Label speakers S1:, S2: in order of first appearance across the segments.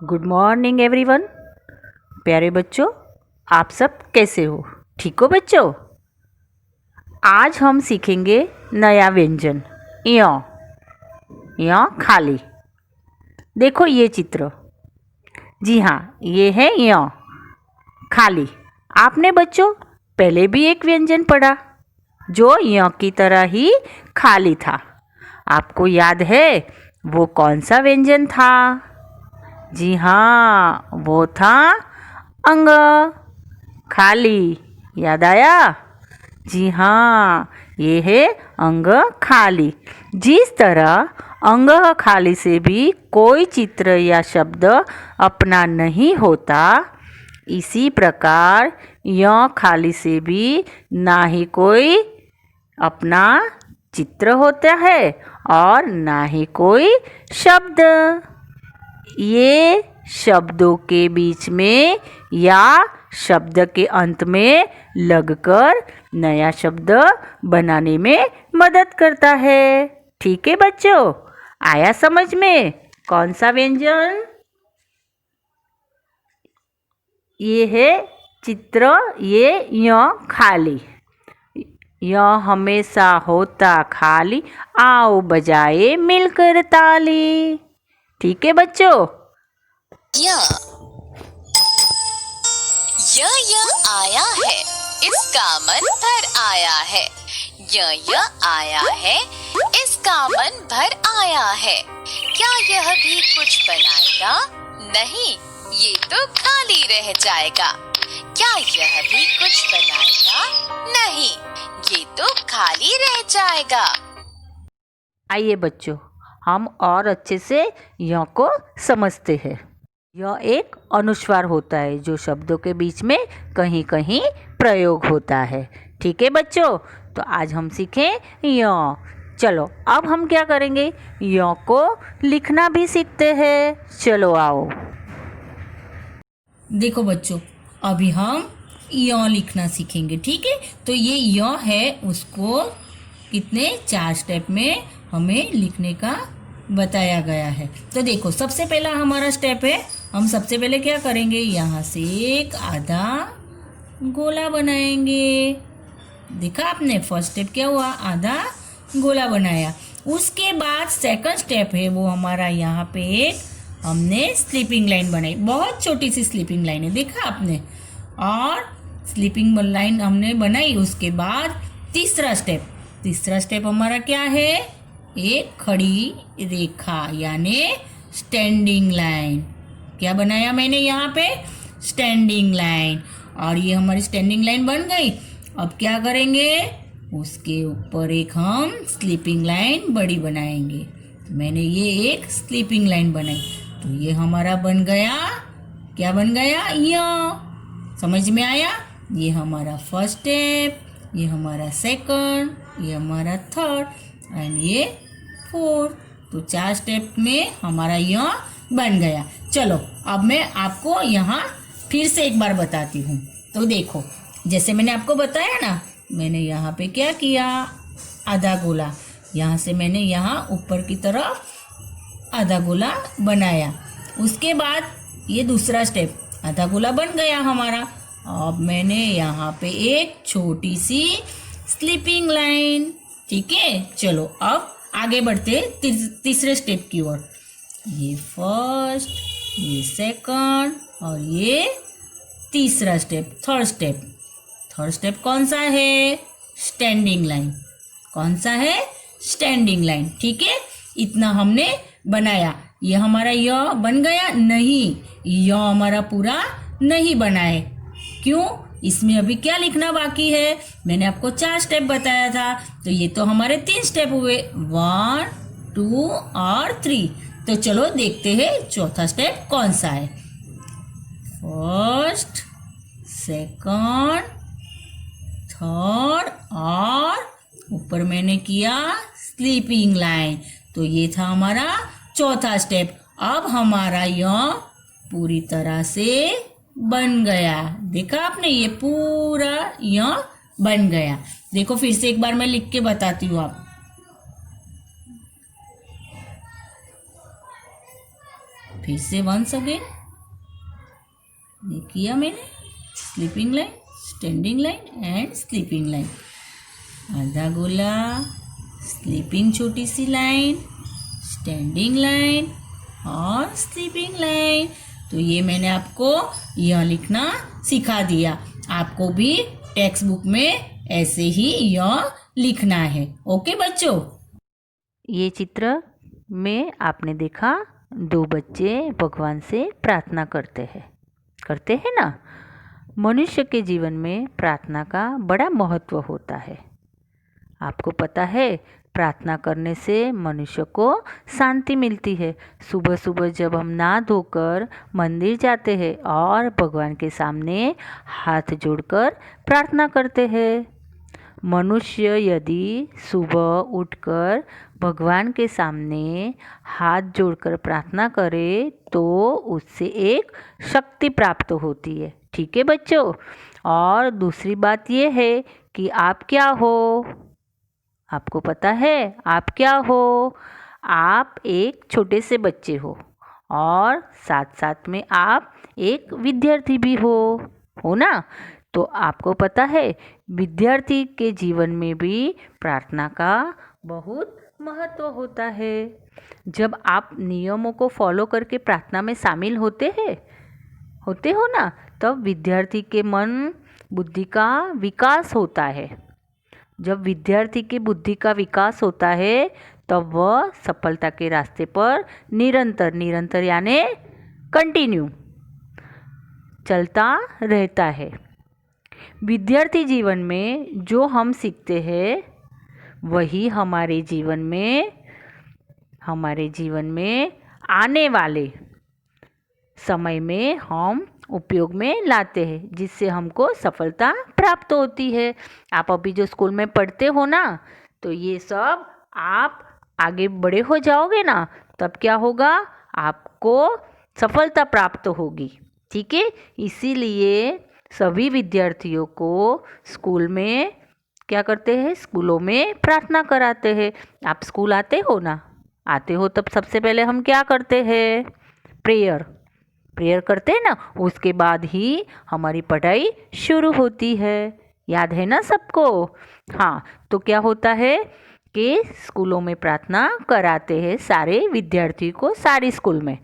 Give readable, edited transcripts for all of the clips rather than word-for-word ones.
S1: Good morning everyone. प्यारे बच्चों, आप सब कैसे हो? ठीक हो बच्चों? आज हम सीखेंगे नया व्यंजन यो यो खाली। देखो ये चित्र। जी हाँ, ये है यो खाली। आपने बच्चों पहले भी एक व्यंजन पढ़ा जो यो की तरह ही खाली था। आपको याद है वो कौन सा व्यंजन था? जी हाँ, वो था अंग खाली। याद आया? जी हाँ, ये है अंग खाली। जिस तरह अंग खाली से भी कोई चित्र या शब्द अपना नहीं होता, इसी प्रकार य खाली से भी ना ही कोई अपना चित्र होता है और ना ही कोई शब्द। ये शब्दों के बीच में या शब्द के अंत में लगकर नया शब्द बनाने में मदद करता है। ठीक है बच्चों, आया समझ में कौन सा व्यंजन? ये है चित्र, ये य खाली। य हमेशा होता खाली, आओ बजाए मिलकर ताली। ठीक है बच्चों?
S2: य आया है, इसका मन भर आया है। य आया है, इसका मन भर आया है। क्या यह भी कुछ बनाएगा? नहीं, ये तो खाली रह जाएगा। क्या यह भी कुछ बनाएगा? नहीं, ये तो खाली रह जाएगा।
S1: आइए बच्चों, हम और अच्छे से य को समझते हैं। यह एक अनुस्वार होता है जो शब्दों के बीच में कहीं कहीं प्रयोग होता है। ठीक है बच्चों, तो आज हम सीखें य। चलो अब हम क्या करेंगे, य को लिखना भी सीखते हैं। चलो आओ।
S3: देखो बच्चों, अभी हम य लिखना सीखेंगे। ठीक है, तो ये य है, उसको कितने 4 स्टेप में हमें लिखने का बताया गया है। तो देखो, सबसे पहला हमारा स्टेप है, हम सबसे पहले क्या करेंगे, यहाँ से एक आधा गोला बनाएंगे। देखा आपने, फर्स्ट स्टेप क्या हुआ, आधा गोला बनाया। उसके बाद सेकंड स्टेप है वो हमारा, यहाँ पे एक हमने स्लीपिंग लाइन बनाई, बहुत छोटी सी स्लीपिंग लाइन है, देखा आपने। और स्लीपिंग लाइन हमने बनाई। उसके बाद तीसरा स्टेप हमारा क्या है, एक खड़ी रेखा यानी स्टैंडिंग लाइन। क्या बनाया मैंने यहाँ पे, स्टैंडिंग लाइन। और ये हमारी स्टैंडिंग लाइन बन गई। अब क्या करेंगे, उसके ऊपर एक हम स्लीपिंग लाइन बड़ी बनाएंगे। मैंने ये एक स्लीपिंग लाइन बनाई, तो ये हमारा बन गया, क्या बन गया, य। समझ में आया? ये हमारा फर्स्ट स्टेप, ये हमारा सेकंड, ये हमारा थर्ड एंड ये फोर्थ। तो 4 स्टेप में हमारा य बन गया। चलो अब मैं आपको यहाँ फिर से एक बार बताती हूँ। तो देखो, जैसे मैंने आपको बताया ना, मैंने यहाँ पे क्या किया, आधा गोला, यहाँ से मैंने यहाँ ऊपर की तरफ आधा गोला बनाया। उसके बाद ये दूसरा स्टेप, आधा गोला बन गया हमारा। अब मैंने यहाँ पे एक छोटी सी स्लीपिंग लाइन। ठीक है, चलो अब आगे बढ़ते तीसरे स्टेप की ओर। ये फर्स्ट, ये सेकंड और ये तीसरा स्टेप, थर्ड स्टेप कौन सा है, स्टैंडिंग लाइन। कौन सा है, स्टैंडिंग लाइन। ठीक है, इतना हमने बनाया। ये हमारा य बन गया? नहीं, य हमारा पूरा नहीं बना है। क्यों? इसमें अभी क्या लिखना बाकी है, मैंने आपको 4 स्टेप बताया था, तो ये तो हमारे 3 स्टेप हुए, 1, 2 और 3। तो चलो देखते हैं चौथा स्टेप कौन सा है। फर्स्ट, सेकंड, थर्ड और ऊपर मैंने किया स्लीपिंग लाइन, तो ये था हमारा चौथा स्टेप। अब हमारा यह पूरी तरह से बन गया। देखा आपने, ये पूरा यह बन गया। देखो फिर से एक बार मैं लिख के बताती हूँ आप। फिर से वंस अगेन, ये किया मैंने, sleeping line, standing line and sleeping line, आधा गोला, स्लीपिंग छोटी सी लाइन, स्टैंडिंग लाइन और स्लीपिंग लाइन। तो ये मैंने आपको यह लिखना सिखा दिया। आपको भी टेक्स्ट बुक में ऐसे ही यह लिखना है। ओके बच्चों।
S1: ये चित्र में आपने देखा 2 बच्चे भगवान से प्रार्थना करते हैं ना। मनुष्य के जीवन में प्रार्थना का बड़ा महत्व होता है। आपको पता है, प्रार्थना करने से मनुष्य को शांति मिलती है। सुबह सुबह जब हम नहा धोकर मंदिर जाते हैं और भगवान के सामने हाथ जोड़कर प्रार्थना करते हैं। मनुष्य यदि सुबह उठकर भगवान के सामने हाथ जोड़कर प्रार्थना करे तो उससे एक शक्ति प्राप्त होती है। ठीक है बच्चों। और दूसरी बात ये है कि आप क्या हो? आपको पता है आप क्या हो? आप एक छोटे से बच्चे हो और साथ साथ में आप एक विद्यार्थी भी हो ना। तो आपको पता है विद्यार्थी के जीवन में भी प्रार्थना का बहुत महत्व होता है। जब आप नियमों को फॉलो करके प्रार्थना में शामिल होते हो ना, तब विद्यार्थी के मन बुद्धि का विकास होता है। जब विद्यार्थी की बुद्धि का विकास होता है तब वह सफलता के रास्ते पर निरंतर यानी कंटिन्यू चलता रहता है। विद्यार्थी जीवन में जो हम सीखते हैं वही हमारे जीवन में आने वाले समय में हम उपयोग में लाते हैं, जिससे हमको सफलता प्राप्त होती है। आप अभी जो स्कूल में पढ़ते हो ना, तो ये सब आप आगे बड़े हो जाओगे ना, तब क्या होगा, आपको सफलता प्राप्त होगी। ठीक है। इसीलिए सभी विद्यार्थियों को स्कूल में क्या करते हैं, स्कूलों में प्रार्थना कराते हैं। आप स्कूल आते हो ना, आते हो तब सबसे पहले हम क्या करते हैं, प्रेयर करते हैं ना। उसके बाद ही हमारी पढ़ाई शुरू होती है। याद है ना सबको? हाँ। तो क्या होता है कि स्कूलों में प्रार्थना कराते हैं सारे विद्यार्थी को। सारे स्कूल में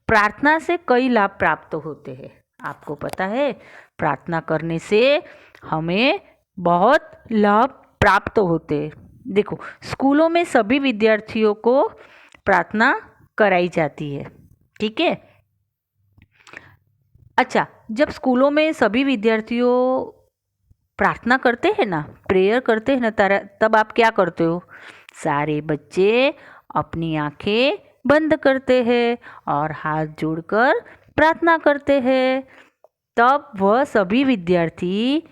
S1: प्रार्थना से कई लाभ प्राप्त होते हैं। आपको पता है प्रार्थना करने से हमें बहुत लाभ प्राप्त होते हैं। देखो, स्कूलों में सभी विद्यार्थियों को प्रार्थना कराई जाती है। ठीक है। अच्छा, जब स्कूलों में सभी विद्यार्थियों प्रार्थना करते हैं ना, प्रेयर करते हैं ना, तब आप क्या करते हो? सारे बच्चे अपनी आंखें बंद करते हैं और हाथ जोड़कर प्रार्थना करते हैं। तब वह सभी विद्यार्थी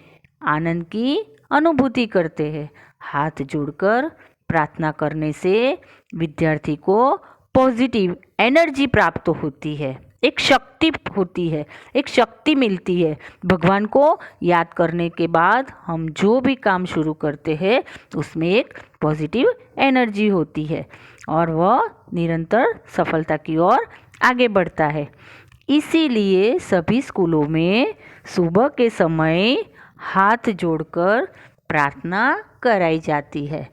S1: आनंद की अनुभूति करते हैं। हाथ जोड़कर प्रार्थना करने से विद्यार्थी को पॉजिटिव एनर्जी प्राप्त होती है, एक शक्ति होती है, एक शक्ति मिलती है। भगवान को याद करने के बाद हम जो भी काम शुरू करते हैं उसमें एक पॉजिटिव एनर्जी होती है और वह निरंतर सफलता की ओर आगे बढ़ता है। इसीलिए सभी स्कूलों में सुबह के समय हाथ जोड़कर प्रार्थना कराई जाती है।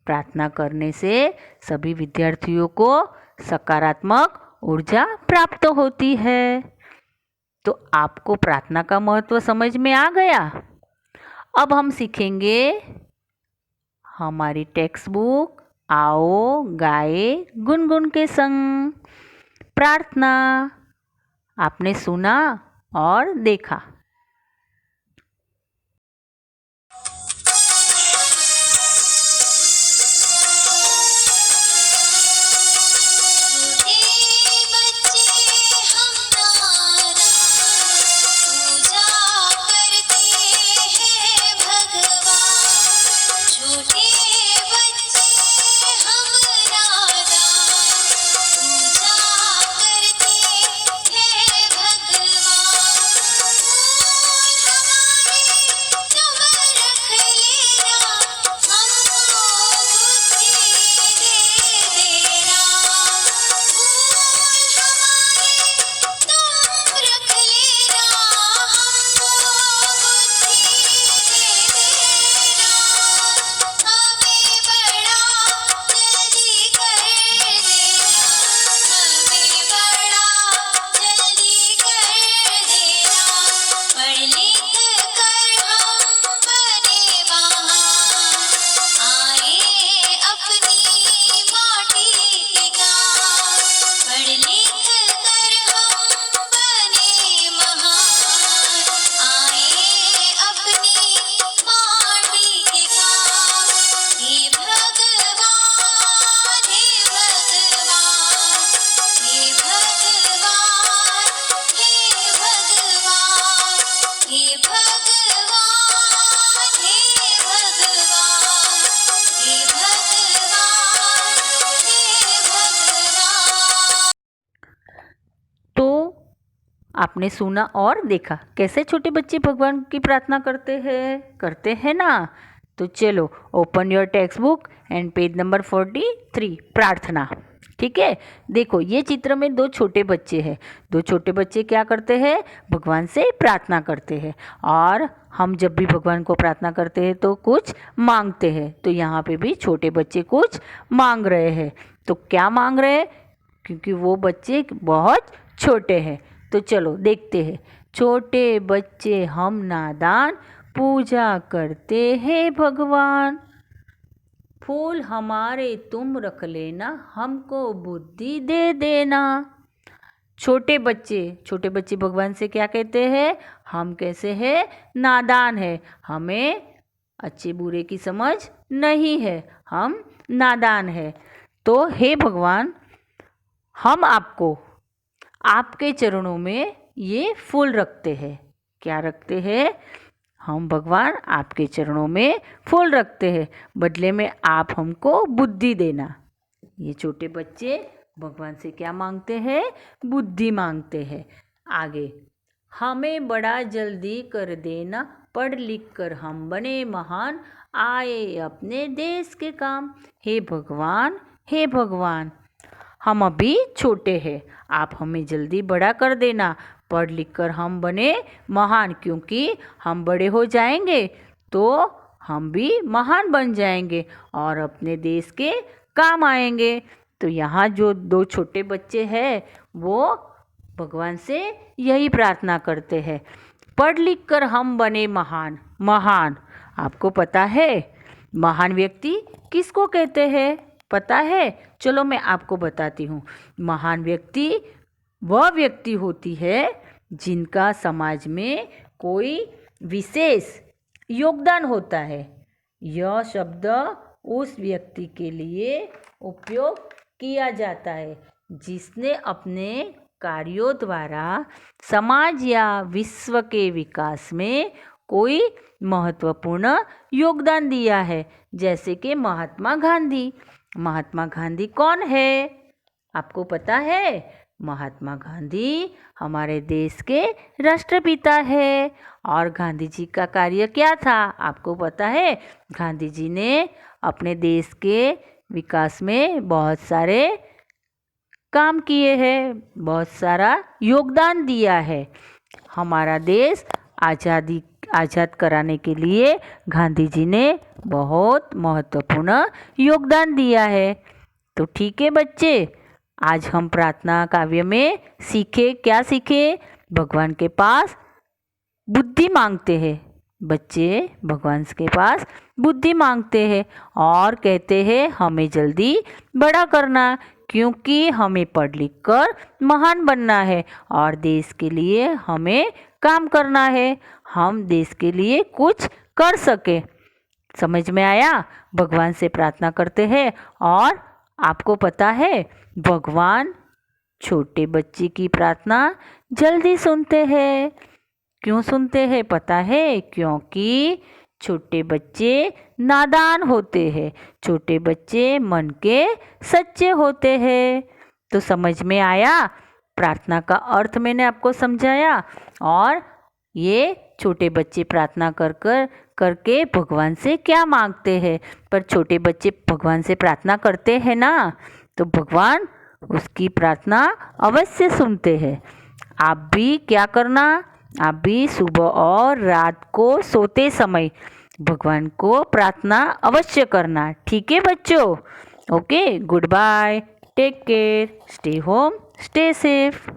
S1: प्रार्थना करने से सभी विद्यार्थियों को सकारात्मक ऊर्जा प्राप्त होती है। तो आपको प्रार्थना का महत्व समझ में आ गया। अब हम सीखेंगे हमारी टेक्स्ट बुक आओ गाए गुनगुन के संग प्रार्थना। आपने सुना और देखा। आपने सुना और देखा कैसे छोटे बच्चे भगवान की प्रार्थना करते हैं ना। तो चलो open your text book and page number 43 प्रार्थना। ठीक है, देखो ये चित्र में दो छोटे बच्चे हैं। दो छोटे बच्चे क्या करते हैं? भगवान से प्रार्थना करते हैं। और हम जब भी भगवान को प्रार्थना करते हैं तो कुछ मांगते हैं। तो यहाँ पे भी छोटे बच्चे कुछ मांग रहे हैं। तो क्या मांग रहे हैं? क्योंकि वो बच्चे बहुत छोटे हैं। तो चलो देखते हैं। छोटे बच्चे हम नादान, पूजा करते हैं भगवान। फूल हमारे तुम रख लेना, हमको बुद्धि दे देना। छोटे बच्चे भगवान से क्या कहते हैं? हम कैसे हैं? नादान है, हमें अच्छे बुरे की समझ नहीं है, हम नादान है। तो हे भगवान, हम आपको आपके चरणों में ये फूल रखते हैं। क्या रखते हैं? हम भगवान आपके चरणों में फूल रखते हैं, बदले में आप हमको बुद्धि देना। ये छोटे बच्चे भगवान से क्या मांगते हैं? बुद्धि मांगते हैं। आगे, हमें बड़ा जल्दी कर देना, पढ़ लिख कर हम बने महान, आए अपने देश के काम। हे भगवान, हम अभी छोटे हैं, आप हमें जल्दी बड़ा कर देना, पढ़ लिख कर हम बने महान, क्योंकि हम बड़े हो जाएंगे तो हम भी महान बन जाएंगे और अपने देश के काम आएंगे। तो यहाँ जो दो छोटे बच्चे हैं वो भगवान से यही प्रार्थना करते हैं, पढ़ लिख कर हम बने महान। आपको पता है महान व्यक्ति किसको कहते हैं? पता है? चलो मैं आपको बताती हूँ। महान व्यक्ति वह व्यक्ति होती है जिनका समाज में कोई विशेष योगदान होता है। यह शब्द उस व्यक्ति के लिए उपयोग किया जाता है जिसने अपने कार्यों द्वारा समाज या विश्व के विकास में कोई महत्वपूर्ण योगदान दिया है। जैसे कि महात्मा गांधी कौन है? आपको पता है? महात्मा गांधी हमारे देश के राष्ट्रपिता है। और गांधी जी का कार्य क्या था? आपको पता है? गांधी जी ने अपने देश के विकास में बहुत सारे काम किए हैं, बहुत सारा योगदान दिया है। हमारा देश आज़ाद कराने के लिए गांधी जी ने बहुत महत्वपूर्ण योगदान दिया है। तो ठीक है बच्चे, आज हम प्रार्थना काव्य में क्या सीखे? भगवान के पास बुद्धि मांगते हैं। बच्चे भगवान के पास बुद्धि मांगते हैं और कहते हैं हमें जल्दी बड़ा करना, क्योंकि हमें पढ़ लिख कर महान बनना है और देश के लिए हमें काम करना है, हम देश के लिए कुछ कर सके। समझ में आया? भगवान से प्रार्थना करते हैं और आपको पता है भगवान छोटे बच्चे की प्रार्थना जल्दी सुनते हैं। क्यों सुनते हैं पता है? क्योंकि छोटे बच्चे नादान होते हैं, छोटे बच्चे मन के सच्चे होते हैं। तो समझ में आया? प्रार्थना का अर्थ मैंने आपको समझाया। और ये छोटे बच्चे प्रार्थना करके भगवान से क्या मांगते हैं, पर छोटे बच्चे भगवान से प्रार्थना करते हैं ना, तो भगवान उसकी प्रार्थना अवश्य सुनते हैं। आप भी क्या करना? आप भी सुबह और रात को सोते समय भगवान को प्रार्थना अवश्य करना। ठीक है बच्चों? Okay, good bye, take care, stay home, stay safe.